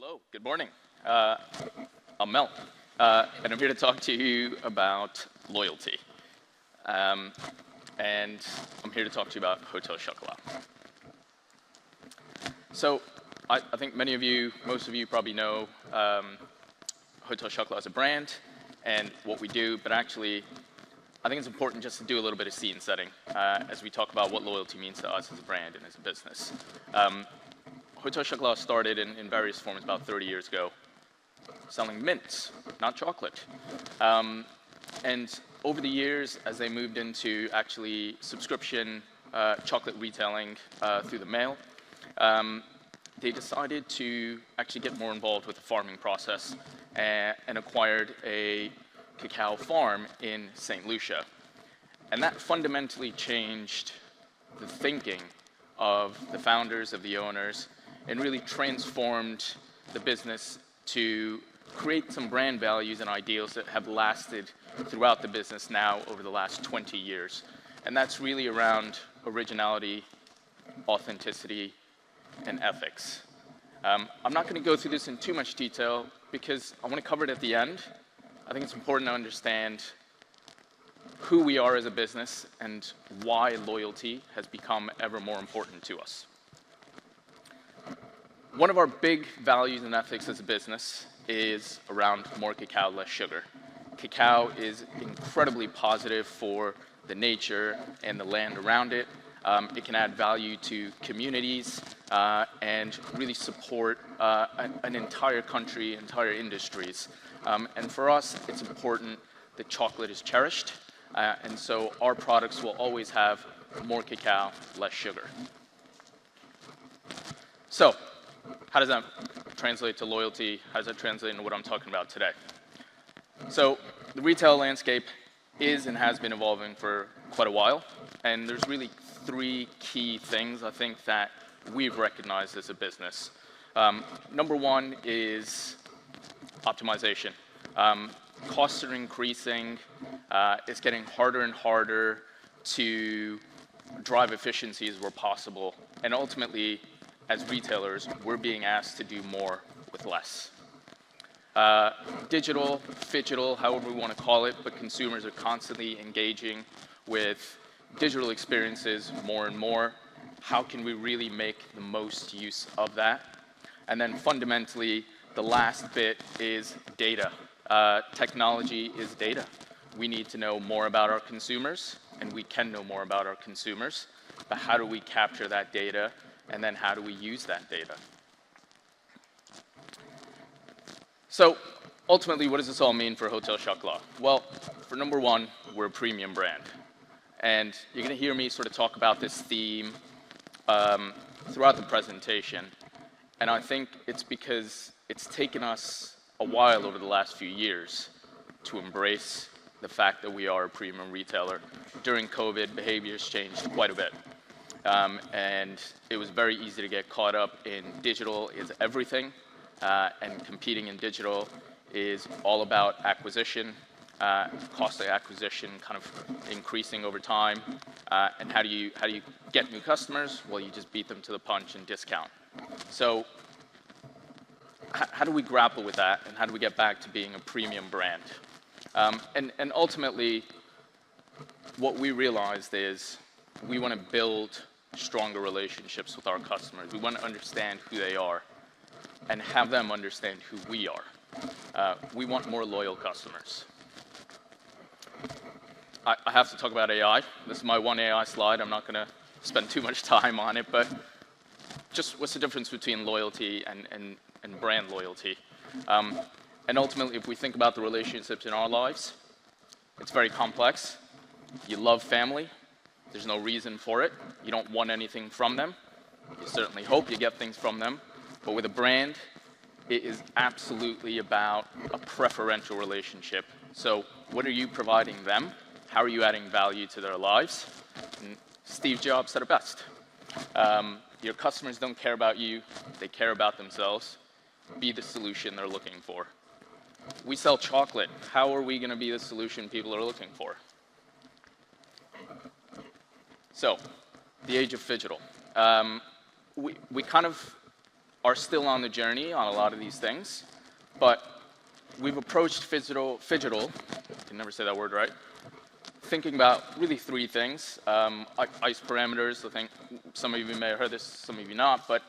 Hello, good morning. I'm Mel, and I'm here to talk to you about loyalty. And I'm here to talk to you about Hotel Chocolat. So, I think most of you probably know Hotel Chocolat as a brand and what we do, but actually, I think it's important just to do a little bit of scene setting as we talk about what loyalty means to us as a brand and as a business. Hotel Chocolat started in various forms about 30 years ago, selling mints, not chocolate. And over the years, as they moved into actually subscription chocolate retailing through the mail, they decided to actually get more involved with the farming process and acquired a cacao farm in St. Lucia. And that fundamentally changed the thinking of the founders, of the owners, and really transformed the business to create some brand values and ideals that have lasted throughout the business now over the last 20 years. And that's really around originality, authenticity, and ethics. I'm not going to go through this in too much detail because I want to cover it at the end. I think it's important to understand who we are as a business and why loyalty has become ever more important to us. One of our big values and ethics as a business is around more cacao, less sugar. Cacao is incredibly positive for the nature and the land around it. It can add value to communities and really support an entire country, entire industries. And for us, it's important that chocolate is cherished, and so our products will always have more cacao, less sugar. So, how does that translate to loyalty? How does that translate into what I'm talking about today? So, the retail landscape is and has been evolving for quite a while, and there's really three key things I think that we've recognized as a business. Number one is optimization. Costs are increasing. It's getting harder and harder to drive efficiencies where possible, and ultimately, as retailers, we're being asked to do more with less. Digital, phygital, however we want to call it, but consumers are constantly engaging with digital experiences more and more. How can we really make the most use of that? And then fundamentally, the last bit is data. Technology is data. We need to know more about our consumers, and we can know more about our consumers, but how do we capture that data? And then how do we use that data? So ultimately, what does this all mean for Hotel Chocolat? Well, for number one, we're a premium brand. And you're going to hear me sort of talk about this theme throughout the presentation. And I think it's because it's taken us a while over the last few years to embrace the fact that we are a premium retailer. During COVID, behaviors changed quite a bit. And it was very easy to get caught up in digital is everything, and competing in digital is all about acquisition, cost of acquisition kind of increasing over time, and how do you get new customers? Well, you just beat them to the punch and discount. So how do we grapple with that, and how do we get back to being a premium brand? And ultimately, what we realized is we want to build stronger relationships with our customers. We want to understand who they are and have them understand who we are. We want more loyal customers. I have to talk about AI. This is my one AI slide. I'm not going to spend too much time on it, but just what's the difference between loyalty and brand loyalty? And ultimately, if we think about the relationships in our lives, it's very complex. You love family. There's no reason for it. You don't want anything from them. You certainly hope you get things from them. But with a brand, it is absolutely about a preferential relationship. So what are you providing them? How are you adding value to their lives? And Steve Jobs said it best. Your customers don't care about you. They care about themselves. Be the solution they're looking for. We sell chocolate. How are we going to be the solution people are looking for? So, the age of phygital. We kind of are still on the journey on a lot of these things, but we've approached Phygital, I can never say that word right, thinking about really three things. ICE parameters, I think some of you may have heard this, some of you not, but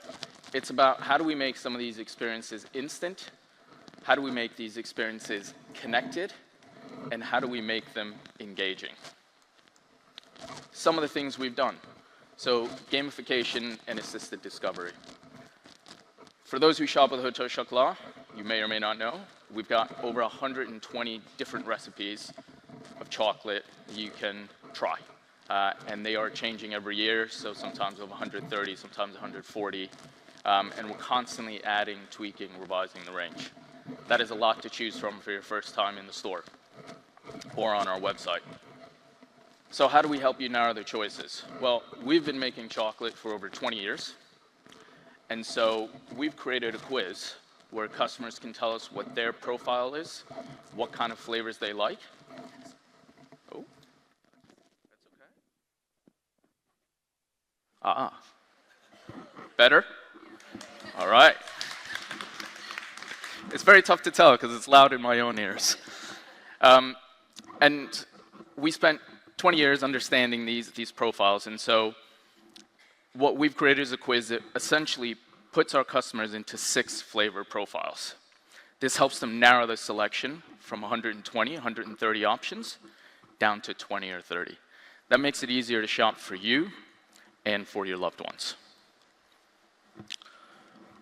it's about how do we make some of these experiences instant, how do we make these experiences connected, and how do we make them engaging? Some of the things we've done. So gamification and assisted discovery. For those who shop at Hotel Chocolat, you may or may not know, we've got over 120 different recipes of chocolate you can try. And they are changing every year, so sometimes we have 130, sometimes 140. And we're constantly adding, tweaking, revising the range. That is a lot to choose from for your first time in the store or on our website. So how do we help you narrow the choices? Well, we've been making chocolate for over 20 years. And so we've created a quiz where customers can tell us what their profile is, what kind of flavors they like. Oh, that's okay. Better? All right. It's very tough to tell because it's loud in my own ears. And we spent 20 years understanding these profiles, and so what we've created is a quiz that essentially puts our customers into 6 flavor profiles. This helps them narrow the selection from 120, 130 options down to 20 or 30. That makes it easier to shop for you and for your loved ones.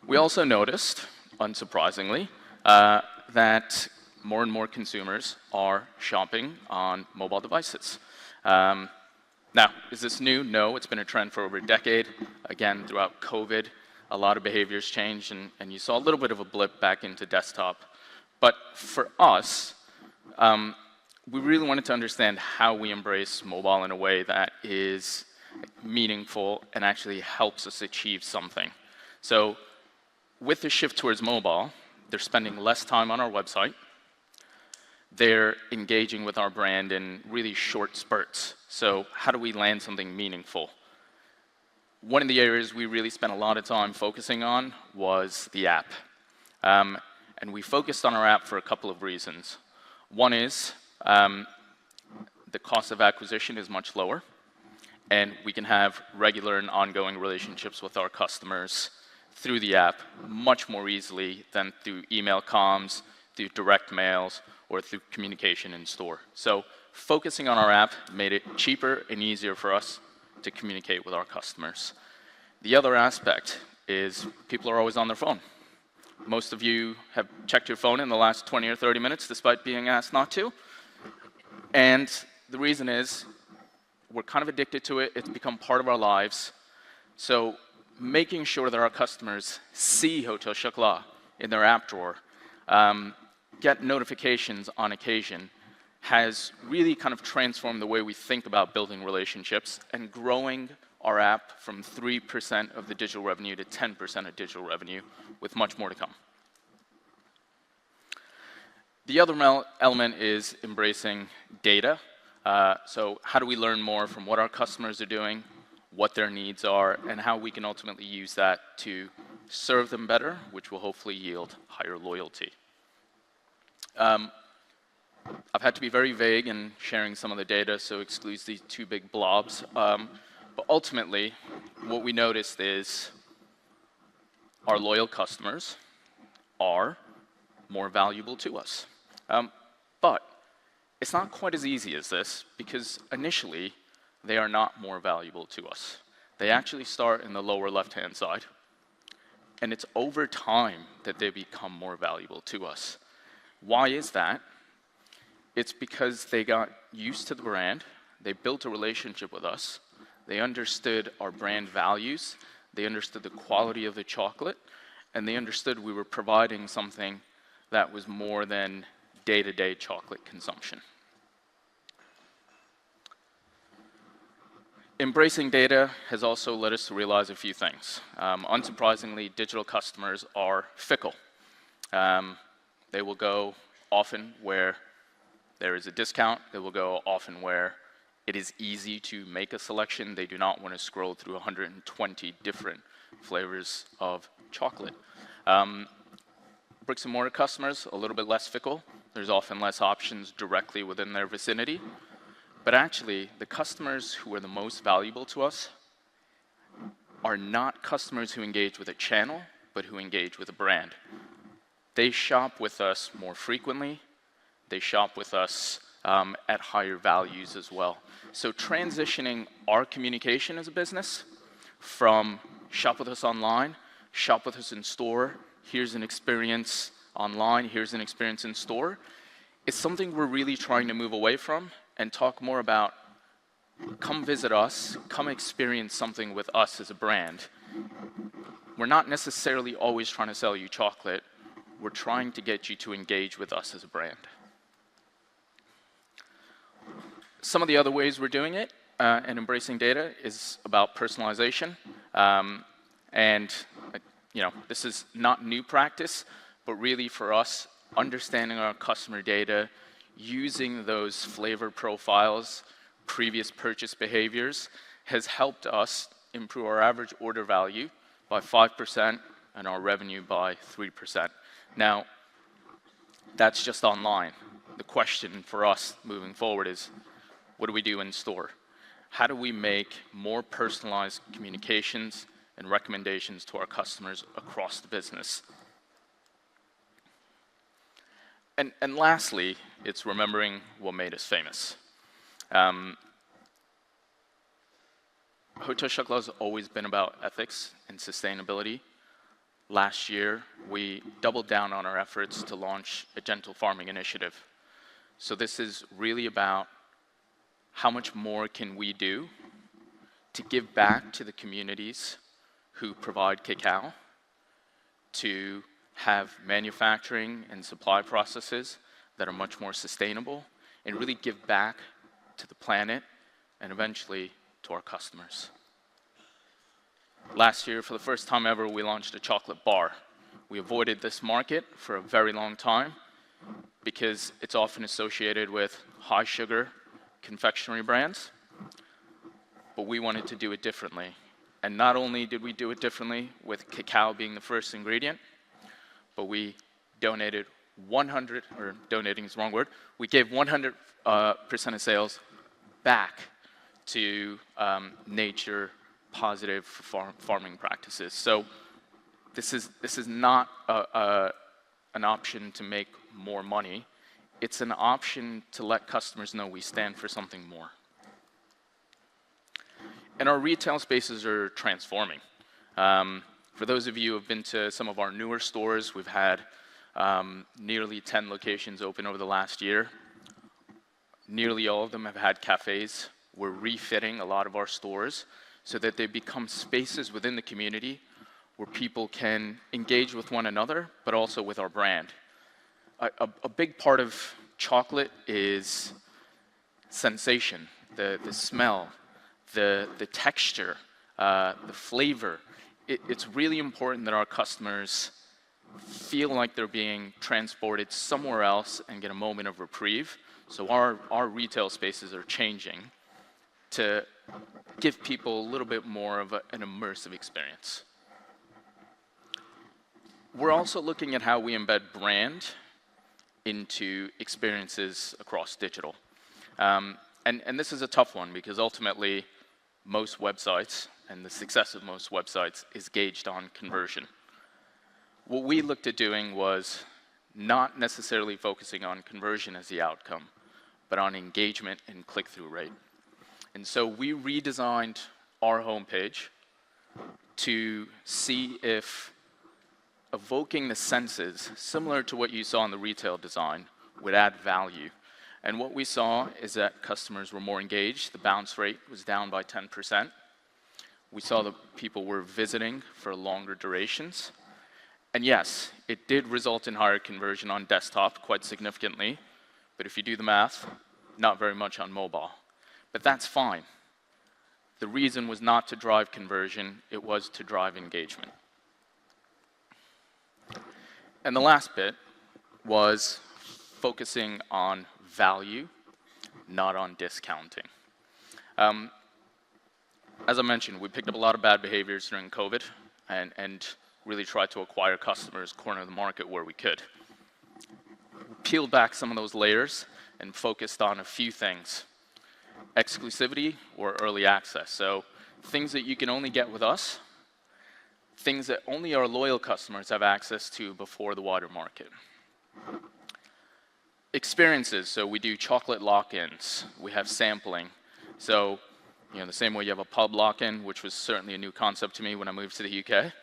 We also noticed, unsurprisingly, that more and more consumers are shopping on mobile devices. Now, is this new? No, it's been a trend for over a decade. Again, throughout COVID, a lot of behaviors changed, and you saw a little bit of a blip back into desktop. But for us, we really wanted to understand how we embrace mobile in a way that is meaningful and actually helps us achieve something. So with the shift towards mobile, they're spending less time on our website. They're engaging with our brand in really short spurts. So how do we land something meaningful? One of the areas we really spent a lot of time focusing on was the app. And we focused on our app for a couple of reasons. One is the cost of acquisition is much lower, and we can have regular and ongoing relationships with our customers through the app much more easily than through email comms, through direct mails, or through communication in store. So focusing on our app made it cheaper and easier for us to communicate with our customers. The other aspect is people are always on their phone. Most of you have checked your phone in the last 20 or 30 minutes despite being asked not to. And the reason is we're kind of addicted to it. It's become part of our lives. So making sure that our customers see Hotel Chocolat in their app drawer, get notifications on occasion, has really kind of transformed the way we think about building relationships and growing our app from 3% of the digital revenue to 10% of digital revenue, with much more to come. The other element is embracing data. So how do we learn more from what our customers are doing, what their needs are, and how we can ultimately use that to serve them better, which will hopefully yield higher loyalty. I've had to be very vague in sharing some of the data, so excludes these 2 big blobs. But ultimately, what we noticed is our loyal customers are more valuable to us. But it's not quite as easy as this, because initially, they are not more valuable to us. They actually start in the lower left-hand side, and it's over time that they become more valuable to us. Why is that? It's because they got used to the brand, they built a relationship with us, they understood our brand values, they understood the quality of the chocolate, and they understood we were providing something that was more than day-to-day chocolate consumption. Embracing data has also led us to realize a few things. Unsurprisingly, digital customers are fickle. They will go often where there is a discount. They will go often where it is easy to make a selection. They do not want to scroll through 120 different flavors of chocolate. Bricks and mortar customers, a little bit less fickle. There's often less options directly within their vicinity. But actually, the customers who are the most valuable to us are not customers who engage with a channel, but who engage with a brand. They shop with us more frequently. They shop with us at higher values as well. So transitioning our communication as a business from shop with us online, shop with us in store, here's an experience online, here's an experience in store, it's something we're really trying to move away from and talk more about, come visit us, come experience something with us as a brand. We're not necessarily always trying to sell you chocolate. We're trying to get you to engage with us as a brand. Some of the other ways we're doing it and embracing data is about personalization. This is not new practice, but really for us, understanding our customer data, using those flavor profiles, previous purchase behaviors, has helped us improve our average order value by 5% and our revenue by 3%. Now, that's just online. The question for us moving forward is, what do we do in store? How do we make more personalized communications and recommendations to our customers across the business? And lastly, it's remembering what made us famous. Hotel Chocolat has always been about ethics and sustainability. Last year, we doubled down on our efforts to launch a gentle farming initiative. So this is really about how much more can we do to give back to the communities who provide cacao, to have manufacturing and supply processes that are much more sustainable, and really give back to the planet and eventually to our customers. Last year, for the first time ever, we launched a chocolate bar. We avoided this market for a very long time because it's often associated with high sugar confectionery brands, but we wanted to do it differently. And not only did we do it differently with cacao being the first ingredient, but we donated 100, or donating is the wrong word, we gave 100% of sales back to nature positive farming practices. So this is not an option to make more money. It's an option to let customers know we stand for something more. And our retail spaces are transforming. For those of you who have been to some of our newer stores, we've had nearly 10 locations open over the last year. Nearly all of them have had cafes. We're refitting a lot of our stores so that they become spaces within the community where people can engage with one another, but also with our brand. A big part of chocolate is sensation, the smell, the texture, the flavor. It's really important that our customers feel like they're being transported somewhere else and get a moment of reprieve. So our retail spaces are changing to give people a little bit more of an immersive experience. We're also looking at how we embed brand into experiences across digital. And this is a tough one because ultimately most websites and the success of most websites is gauged on conversion. What we looked at doing was not necessarily focusing on conversion as the outcome, but on engagement and click-through rate. And so we redesigned our homepage to see if evoking the senses, similar to what you saw in the retail design, would add value. And what we saw is that customers were more engaged. The bounce rate was down by 10%. We saw that people were visiting for longer durations. And yes, it did result in higher conversion on desktop quite significantly. But if you do the math, not very much on mobile. But that's fine. The reason was not to drive conversion, it was to drive engagement. And the last bit was focusing on value, not on discounting. As I mentioned, we picked up a lot of bad behaviors during COVID, and really tried to acquire customers, corner the market where we could. Peeled back some of those layers and focused on a few things. Exclusivity or early access. So things that you can only get with us, things that only our loyal customers have access to before the wider market. Experiences, so we do chocolate lock-ins, we have sampling. So, you know, the same way you have a pub lock-in, which was certainly a new concept to me when I moved to the UK,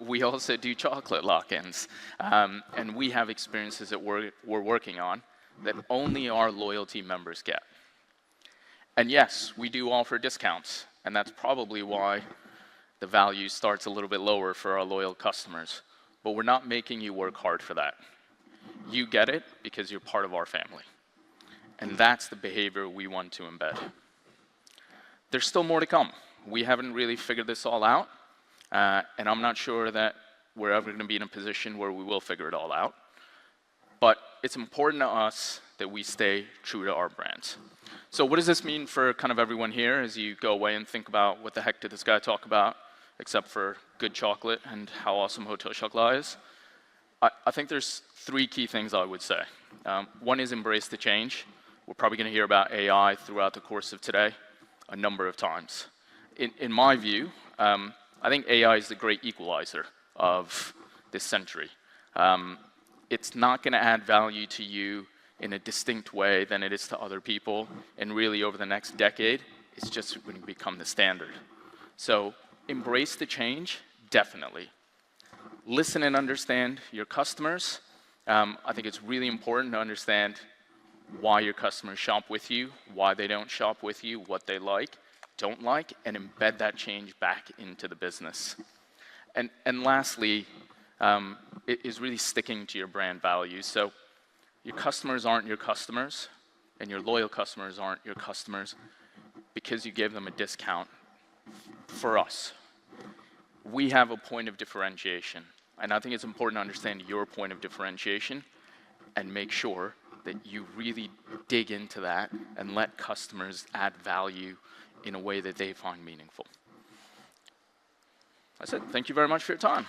we also do chocolate lock-ins. And we have experiences that we're working on that only our loyalty members get. And yes, we do offer discounts, and that's probably why the value starts a little bit lower for our loyal customers. But we're not making you work hard for that. You get it because you're part of our family. And that's the behavior we want to embed. There's still more to come. We haven't really figured this all out, and I'm not sure that we're ever going to be in a position where we will figure it all out. But it's important to us that we stay true to our brands. So what does this mean for kind of everyone here as you go away and think about what the heck did this guy talk about, except for good chocolate and how awesome Hotel Chocolat is? I think there's three key things I would say. One is embrace the change. We're probably going to hear about AI throughout the course of today a number of times. In my view, I think AI is the great equalizer of this century. It's not going to add value to you in a distinct way than it is to other people, and really over the next decade, it's just going to become the standard. So embrace the change, definitely. Listen and understand your customers. I think it's really important to understand why your customers shop with you, why they don't shop with you, what they like, don't like, and embed that change back into the business. And lastly, it is really sticking to your brand values. So your customers aren't your customers, and your loyal customers aren't your customers because you gave them a discount for us. We have a point of differentiation, and I think it's important to understand your point of differentiation and make sure that you really dig into that and let customers add value in a way that they find meaningful. That's it. Thank you very much for your time.